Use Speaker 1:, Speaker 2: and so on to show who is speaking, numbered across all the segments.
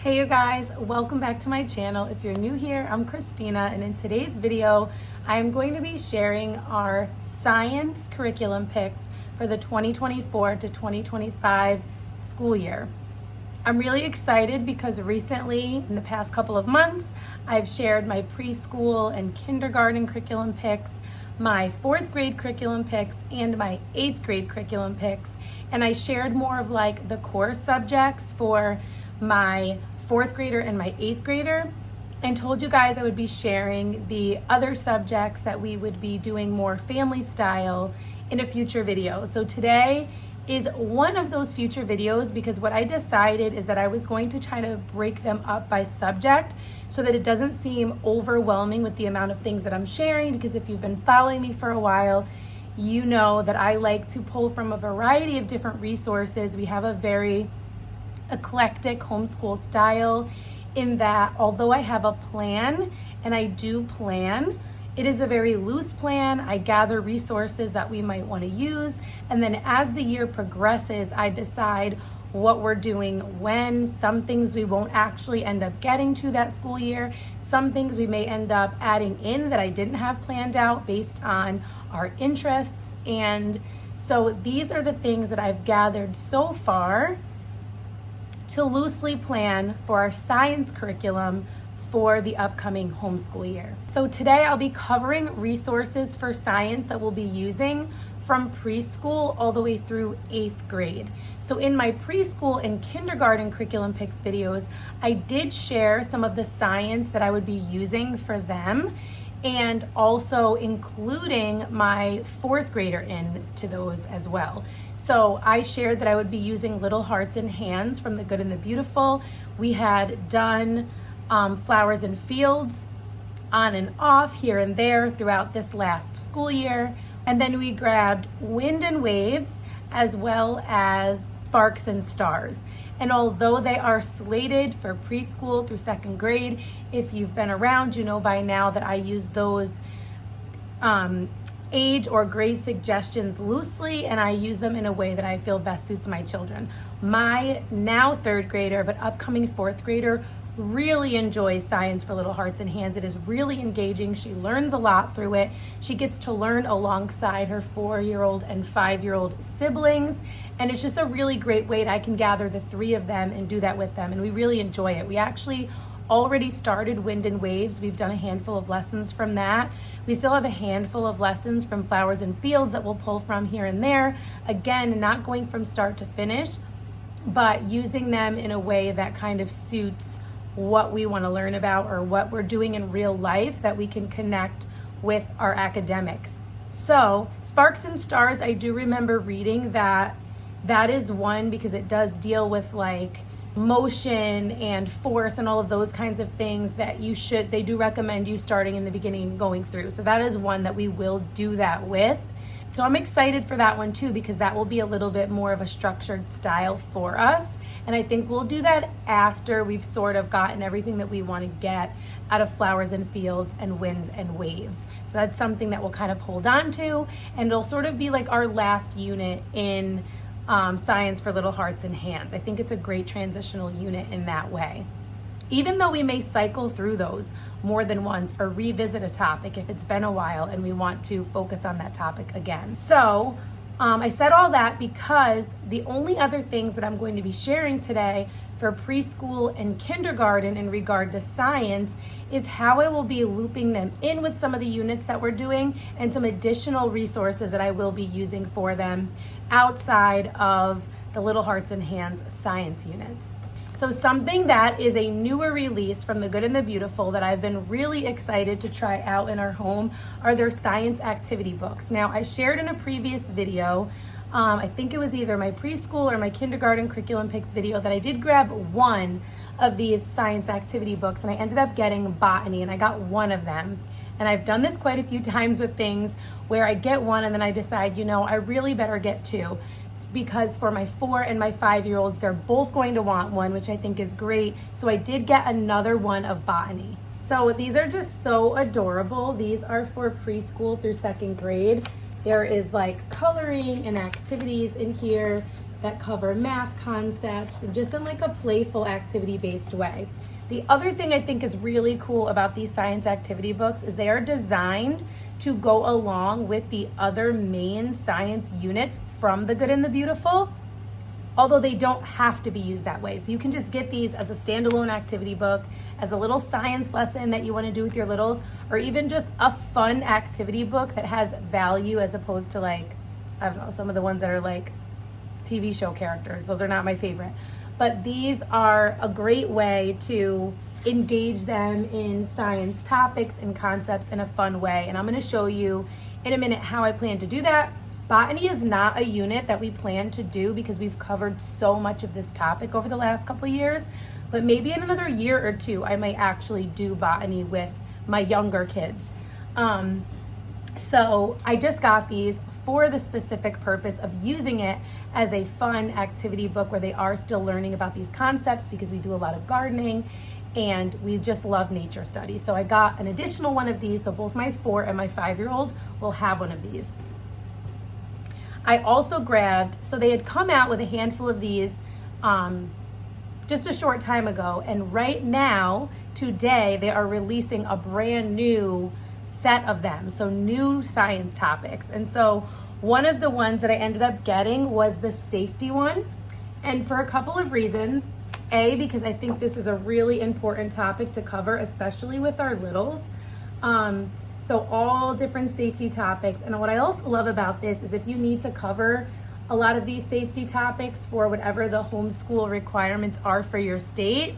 Speaker 1: Hey you guys, welcome back to my channel. If you're new here, I'm Christina, and in today's video, I'm going to be sharing our science curriculum picks for the 2024 to 2025 school year. I'm really excited because recently, in the past couple of months, I've shared my preschool and kindergarten curriculum picks, my 4th grade curriculum picks, and my 8th grade curriculum picks. And I shared more of like the core subjects for my 4th grader and my 8th grader, and told you guys I would be sharing the other subjects that we would be doing more family style in a future video. So today is one of those future videos because what I decided is that I was going to try to break them up by subject so that it doesn't seem overwhelming with the amount of things that I'm sharing, because if you've been following me for a while, you know that I like to pull from a variety of different resources. We have a very eclectic homeschool style in that although I have a plan and I do plan, it is a very loose plan. I gather resources that we might want to use, and then as the year progresses, I decide what we're doing when. Some things we won't actually end up getting to that school year. Some things we may end up adding in that I didn't have planned out based on our interests. And so these are the things that I've gathered so far to loosely plan for our science curriculum for the upcoming homeschool year. So today I'll be covering resources for science that we'll be using from preschool all the way through 8th grade. So in my preschool and kindergarten curriculum picks videos, I did share some of the science that I would be using for them, and also including my 4th grader into those as well. So I shared that I would be using Little Hearts and Hands from The Good and the Beautiful. We had done Flowers and Fields on and off here and there throughout this last school year. And then we grabbed Wind and Waves as well as Sparks and Stars. And although they are slated for preschool through 2nd grade, if you've been around, you know by now that I use those age or grade suggestions loosely, and I use them in a way that I feel best suits my children. My now 3rd grader, but upcoming 4th grader, really enjoys Science for Little Hearts and Hands. It is really engaging. She learns a lot through it. She gets to learn alongside her 4-year-old and 5-year-old siblings, and it's just a really great way that I can gather the 3 of them and do that with them, and we really enjoy it. We actually already started Wind and Waves. We've done a handful of lessons from that. We still have a handful of lessons from Flowers and Fields that we'll pull from here and there. Again, not going from start to finish, but using them in a way that kind of suits what we want to learn about or what we're doing in real life that we can connect with our academics. So Sparks and Stars, I do remember reading that is one because it does deal with like motion and force and all of those kinds of things that they do recommend you starting in the beginning going through. So that is one that we will do that with. So I'm excited for that one too, because that will be a little bit more of a structured style for us. And I think we'll do that after we've sort of gotten everything that we want to get out of Flowers and Fields and Winds and Waves. So that's something that we'll kind of hold on to, and it'll sort of be like our last unit in Science for Little Hearts and Hands. I think it's a great transitional unit in that way. Even though we may cycle through those more than once or revisit a topic if it's been a while and we want to focus on that topic again. So I said all that because the only other things that I'm going to be sharing today for preschool and kindergarten in regard to science is how I will be looping them in with some of the units that we're doing and some additional resources that I will be using for them outside of the Little Hearts and Hands science units. So something that is a newer release from The Good and the Beautiful that I've been really excited to try out in our home are their science activity books. Now, I shared in a previous video, I think it was either my preschool or my kindergarten curriculum picks video, that I did grab one of these science activity books, and I ended up getting botany, and I got one of them. And I've done this quite a few times with things where I get one and then I decide, I really better get 2. Because for my 4 and my 5-year-olds, they're both going to want one, which I think is great. So I did get another one of botany. So these are just so adorable. These are for preschool through 2nd grade. There is like coloring and activities in here. that cover math concepts and just in like a playful activity-based way. The other thing I think is really cool about these science activity books is they are designed to go along with the other main science units from The Good and the Beautiful, although they don't have to be used that way. So you can just get these as a standalone activity book, as a little science lesson that you want to do with your littles, or even just a fun activity book that has value as opposed to like, I don't know, some of the ones that are like TV show characters. Those are not my favorite. But these are a great way to engage them in science topics and concepts in a fun way. And I'm going to show you in a minute how I plan to do that. Botany is not a unit that we plan to do because we've covered so much of this topic over the last couple of years. But maybe in another year or two, I might actually do botany with my younger kids. So I just got these for the specific purpose of using it as a fun activity book where they are still learning about these concepts because we do a lot of gardening and we just love nature studies. So I got an additional one of these, so both my 4 and my 5-year-old will have one of these. I also grabbed, so they had come out with a handful of these just a short time ago, and right now, today, they are releasing a brand new set of them, so new science topics. And so one of the ones that I ended up getting was the safety one, and for a couple of reasons. A, because I think this is a really important topic to cover, especially with our littles. So all different safety topics. And what I also love about this is if you need to cover a lot of these safety topics for whatever the homeschool requirements are for your state,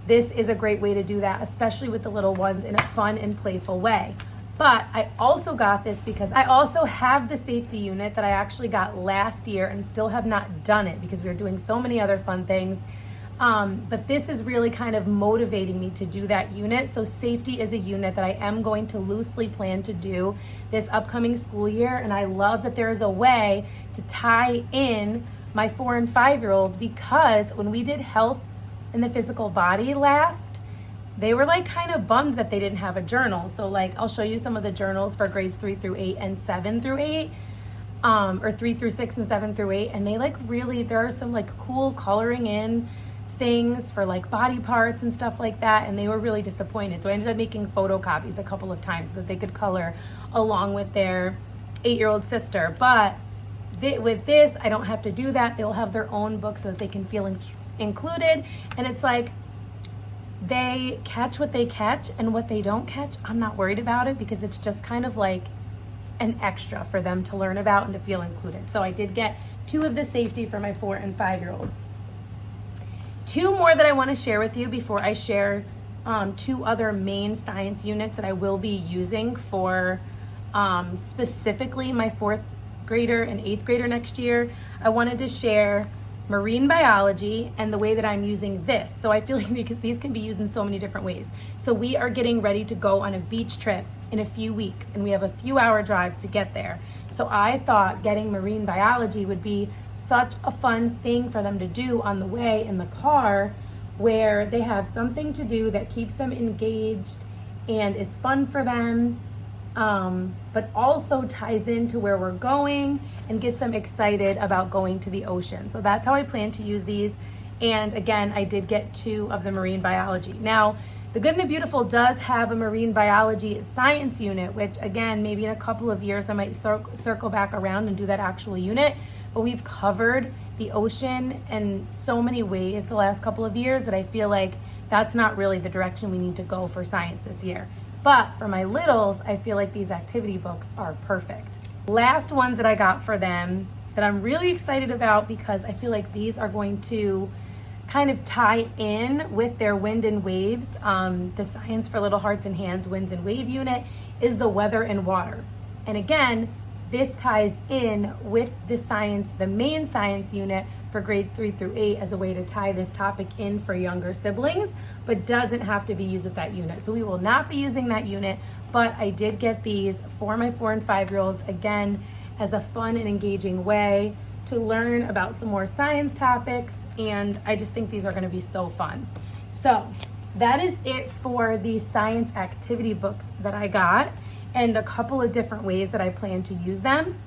Speaker 1: this is a great way to do that, especially with the little ones in a fun and playful way. But I also got this because I also have the safety unit that I actually got last year and still have not done it because we were doing so many other fun things. But this is really kind of motivating me to do that unit. So safety is a unit that I am going to loosely plan to do this upcoming school year. And I love that there is a way to tie in my 4 and 5-year-old, because when we did health in the physical body last, they were like kind of bummed that they didn't have a journal. So like I'll show you some of the journals for grades 3 through 8 and 7 through 8. Or 3 through 6 and 7 through 8. And they like really, there are some like cool coloring in things for like body parts and stuff like that, and they were really disappointed. So I ended up making photocopies a couple of times so that they could color along with their 8-year-old sister. But with this, I don't have to do that. They'll have their own book so that they can feel included. And it's like they catch what they catch, and what they don't catch, I'm not worried about it because it's just kind of like an extra for them to learn about and to feel included. So I did get 2 of the safety for my 4 and 5-year-olds. 2 more that I want to share with you before I share 2 other main science units that I will be using for specifically my 4th grader and 8th grader next year. I wanted to share marine biology and the way that I'm using this. So I feel like because these can be used in so many different ways. So we are getting ready to go on a beach trip in a few weeks, and we have a few hour drive to get there. So I thought getting marine biology would be such a fun thing for them to do on the way in the car, where they have something to do that keeps them engaged and is fun for them, but also ties into where we're going and gets them excited about going to the ocean. So that's how I plan to use these. And again, I did get 2 of the marine biology. Now, The Good and the Beautiful does have a marine biology science unit, which again, maybe in a couple of years, I might circle back around and do that actual unit. But we've covered the ocean in so many ways the last couple of years that I feel like that's not really the direction we need to go for science this year. But for my littles, I feel like these activity books are perfect. Last ones that I got for them that I'm really excited about, because I feel like these are going to kind of tie in with their wind and waves. The Science for Little Hearts and Hands Winds and Wave unit is the weather and water. And again, this ties in with the science, the main science unit for grades 3 through 8 as a way to tie this topic in for younger siblings, but doesn't have to be used with that unit. So we will not be using that unit, but I did get these for my 4 and 5-year-olds, again, as a fun and engaging way to learn about some more science topics, and I just think these are gonna be so fun. So that is it for the science activity books that I got, and a couple of different ways that I plan to use them.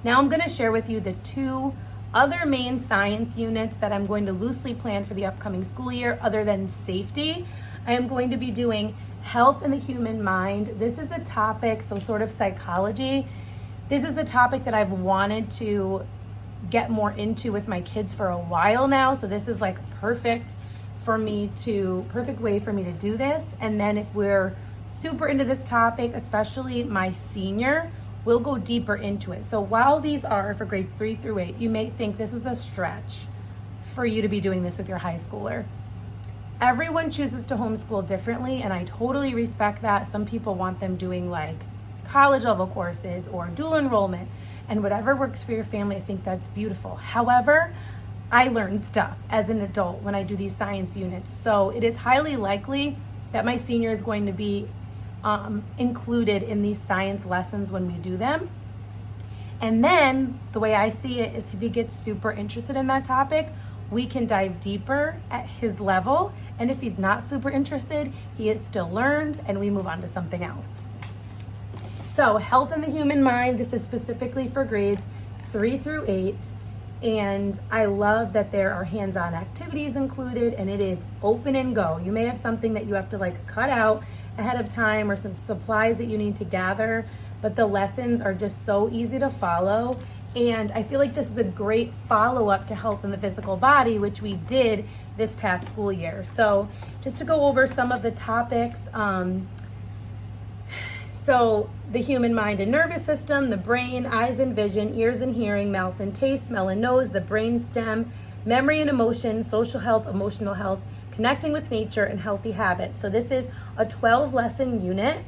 Speaker 1: Now I'm gonna share with you the 2 Other main science units that I'm going to loosely plan for the upcoming school year, other than safety, I am going to be doing health and the human mind. This is a topic, so sort of psychology. This is a topic that I've wanted to get more into with my kids for a while now. So this is like perfect way for me to do this. And then if we're super into this topic, especially my senior, we'll go deeper into it. So while these are for grades 3 through 8, you may think this is a stretch for you to be doing this with your high schooler. Everyone chooses to homeschool differently, and I totally respect that. Some people want them doing like college level courses or dual enrollment, and whatever works for your family, I think that's beautiful. However, I learn stuff as an adult when I do these science units. So it is highly likely that my senior is going to be included in these science lessons when we do them. And then the way I see it is if he gets super interested in that topic, we can dive deeper at his level. And if he's not super interested, he is still learned and we move on to something else. So health and the human mind, this is specifically for grades 3 through 8. And I love that there are hands-on activities included and it is open and go. You may have something that you have to like cut out ahead of time or some supplies that you need to gather, but the lessons are just so easy to follow. And I feel like this is a great follow-up to health in the physical body, which we did this past school year. So just to go over some of the topics, so the human mind and nervous system, the brain, eyes and vision, ears and hearing, mouth and taste, smell and nose, the brain stem, memory and emotion, social health, emotional health, connecting with nature, and healthy habits. So this is a 12-lesson unit.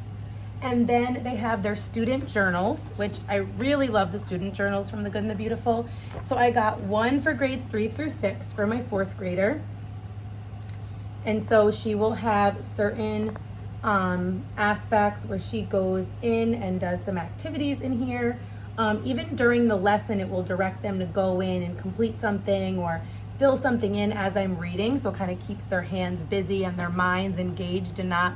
Speaker 1: And then they have their student journals, which I really love the student journals from The Good and the Beautiful. So I got one for grades 3 through 6 for my 4th grader. And so she will have certain aspects where she goes in and does some activities in here. Even during the lesson, it will direct them to go in and complete something or fill something in as I'm reading. So it kind of keeps their hands busy and their minds engaged and not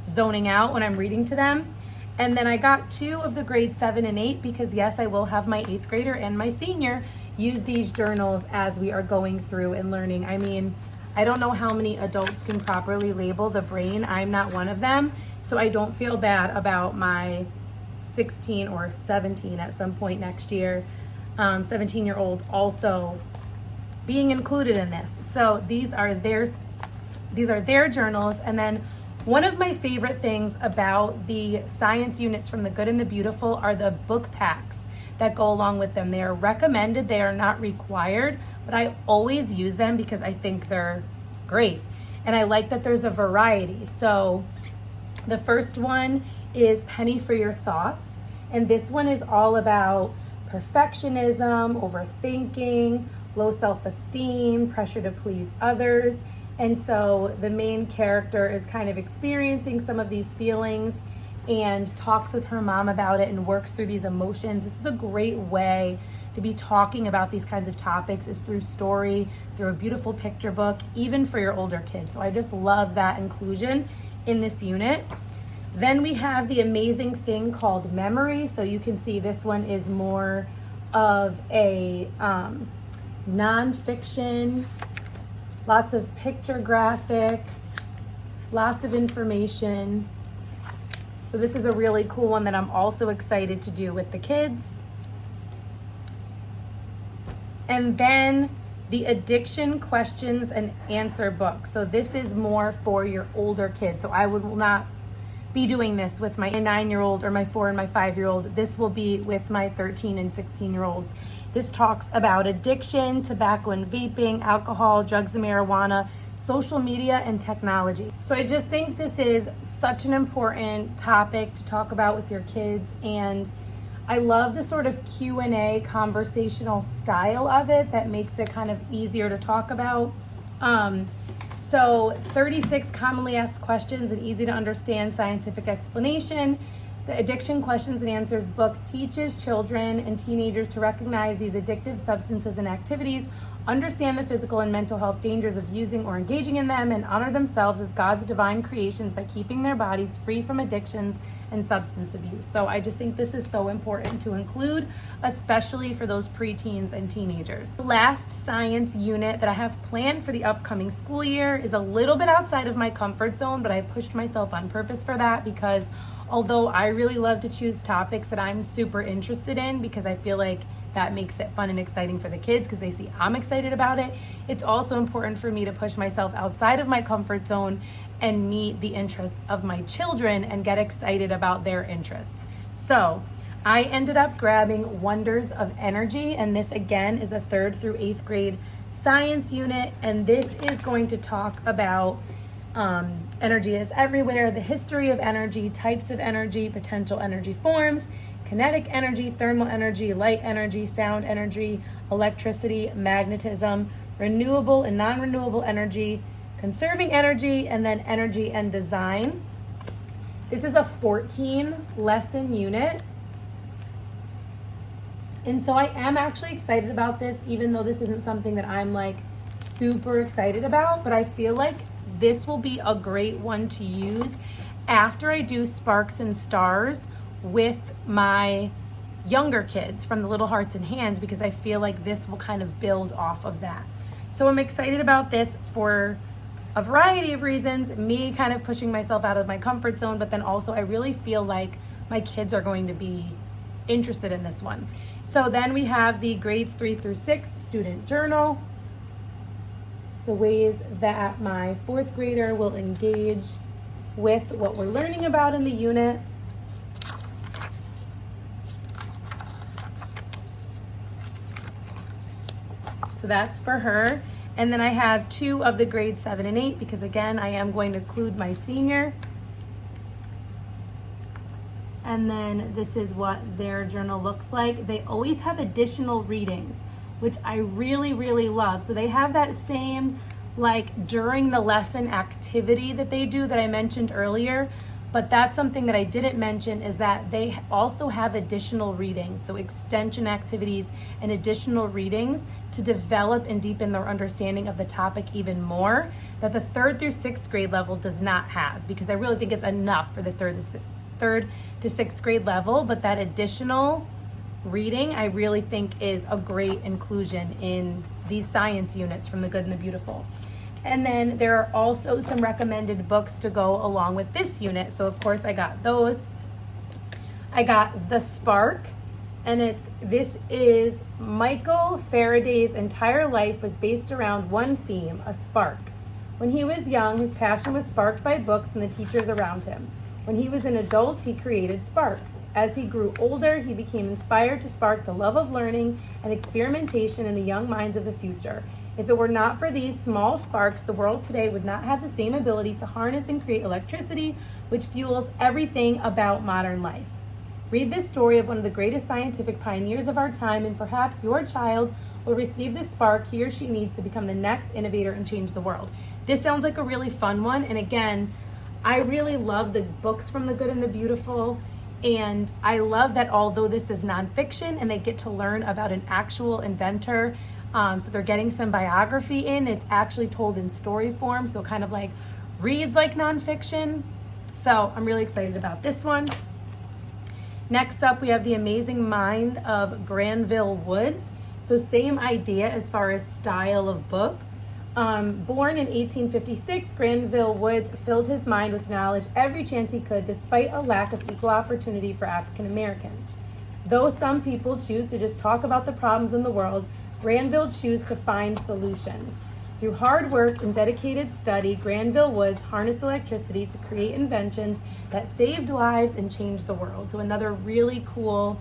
Speaker 1: zoning out when I'm reading to them. And then I got 2 of the grades 7 and 8 because yes, I will have my 8th grader and my senior use these journals as we are going through and learning. I mean, I don't know how many adults can properly label the brain. I'm not one of them. So I don't feel bad about my 16 or 17 at some point next year, 17-year-old also being included in this. So these are their journals. And then one of my favorite things about the science units from The Good and the Beautiful are the book packs that go along with them. They are recommended, they are not required, but I always use them because I think they're great. And I like that there's a variety. So the first one is Penny for Your Thoughts. And this one is all about perfectionism, overthinking, low self-esteem, pressure to please others. And so the main character is kind of experiencing some of these feelings and talks with her mom about it and works through these emotions. This is a great way to be talking about these kinds of topics, is through story, through a beautiful picture book, even for your older kids. So I just love that inclusion in this unit. Then we have the amazing thing called memory. So you can see this one is more of a nonfiction, lots of picture graphics, lots of information. So this is a really cool one that I'm also excited to do with the kids. And then the addiction questions and answer book. So this is more for your older kids. So I would not be doing this with my 9-year-old or my 4 and my 5-year-old. This will be with my 13 and 16-year-olds. This talks about addiction, tobacco and vaping, alcohol, drugs and marijuana, social media, and technology. So I just think this is such an important topic to talk about with your kids, and I love the sort of Q&A conversational style of it that makes it kind of easier to talk about. So 36 commonly asked questions and easy to understand scientific explanation. The Addiction Questions and Answers book teaches children and teenagers to recognize these addictive substances and activities, understand the physical and mental health dangers of using or engaging in them, and honor themselves as God's divine creations by keeping their bodies free from addictions and substance abuse. So I just think this is so important to include, especially for those preteens and teenagers. The last science unit that I have planned for the upcoming school year is a little bit outside of my comfort zone, but I pushed myself on purpose for that because although I really love to choose topics that I'm super interested in because I feel like that makes it fun and exciting for the kids because they see I'm excited about it, it's also important for me to push myself outside of my comfort zone and meet the interests of my children and get excited about their interests. So I ended up grabbing Wonders of Energy, and this again is a 3rd through 8th grade science unit, and this is going to talk about energy is everywhere, the history of energy, types of energy, potential energy forms, kinetic energy, thermal energy, light energy, sound energy, electricity, magnetism, renewable and non-renewable energy, conserving energy, and then energy and design. This is a 14 lesson unit. And so I am actually excited about this, even though this isn't something that I'm like super excited about, but I feel like this will be a great one to use after I do Sparks and Stars with my younger kids from the Little Hearts and Hands, because I feel like this will kind of build off of that. So I'm excited about this for a variety of reasons, me kind of pushing myself out of my comfort zone, but then also I really feel like my kids are going to be interested in this one. So then we have the grades 3 through 6 student journal. So ways that my 4th grader will engage with what we're learning about in the unit. So that's for her. And then I have 2 of the grades 7 and 8 because again, I am going to include my senior. And then this is what their journal looks like. They always have additional readings, which I really, really love. So they have that same like during the lesson activity that they do that I mentioned earlier, but that's something that I didn't mention is that they also have additional readings, so extension activities and additional readings to develop and deepen their understanding of the topic even more, that the 3rd through 6th grade level does not have, because I really think it's enough for the 3rd to 6th grade level, but that additional reading I really think is a great inclusion in these science units from the Good and the Beautiful. And then there are also some recommended books to go along with this unit. So of course I got those. I got The Spark, and this is Michael Faraday's entire life was based around one theme, a spark. When he was young, his passion was sparked by books and the teachers around him. When he was an adult, he created sparks. As he grew older, he became inspired to spark the love of learning and experimentation in the young minds of the future. If it were not for these small sparks, the world today would not have the same ability to harness and create electricity, which fuels everything about modern life. Read this story of one of the greatest scientific pioneers of our time, and perhaps your child will receive the spark he or she needs to become the next innovator and change the world. This sounds like a really fun one, and again, I really love the books from the Good and the Beautiful, and I love that although this is nonfiction and they get to learn about an actual inventor, so they're getting some biography in, it's actually told in story form, so kind of like reads like nonfiction. So I'm really excited about this one. Next up, we have The Amazing Mind of Granville Woods. So same idea as far as style of book. Born in 1856, Granville Woods filled his mind with knowledge every chance he could, despite a lack of equal opportunity for African Americans. Though some people choose to just talk about the problems in the world, Granville chose to find solutions. Through hard work and dedicated study, Granville Woods harnessed electricity to create inventions that saved lives and changed the world. So another really cool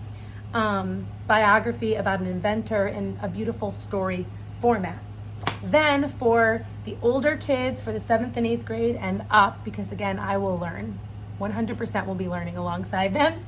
Speaker 1: biography about an inventor in a beautiful story format. Then for the older kids, for the 7th and 8th grade and up, because again, I will learn, 100% will be learning alongside them.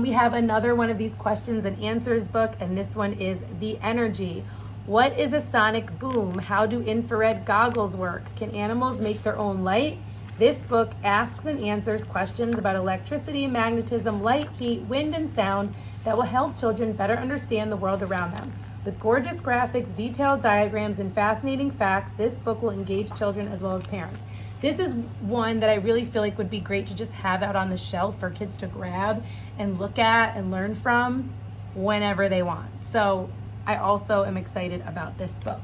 Speaker 1: We have another one of these questions and answers book, and this one is The Energy. What is a sonic boom? How do infrared goggles work? Can animals make their own light? This book asks and answers questions about electricity, magnetism, light, heat, wind, and sound that will help children better understand the world around them. With gorgeous graphics, detailed diagrams, and fascinating facts, this book will engage children as well as parents. This is one that I really feel like would be great to just have out on the shelf for kids to grab and look at and learn from whenever they want. So I also am excited about this book.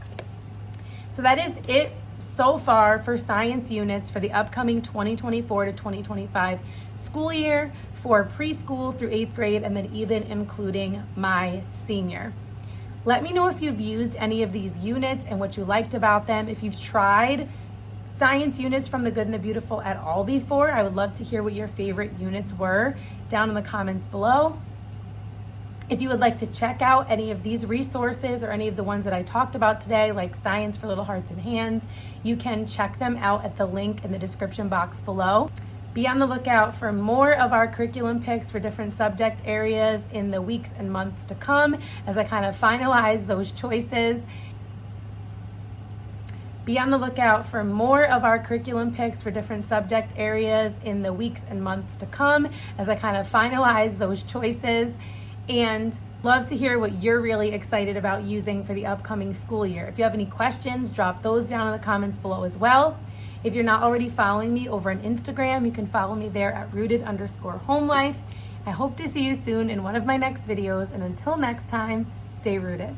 Speaker 1: So that is it so far for science units for the upcoming 2024 to 2025 school year for preschool through 8th grade, and then even including my senior. Let me know if you've used any of these units and what you liked about them. If you've tried science units from The Good and the Beautiful at all before, I would love to hear what your favorite units were down in the comments below. If you would like to check out any of these resources or any of the ones that I talked about today, like Science for Little Hearts and Hands, you can check them out at the link in the description box below. Be on the lookout for more of our curriculum picks for different subject areas in the weeks and months to come as I kind of finalize those choices. Be on the lookout for more of our curriculum picks for different subject areas in the weeks and months to come as I kind of finalize those choices. And love to hear what you're really excited about using for the upcoming school year. If you have any questions, drop those down in the comments below as well. If you're not already following me over on Instagram, you can follow me there at rooted_homelife. I hope to see you soon in one of my next videos, and until next time, stay rooted.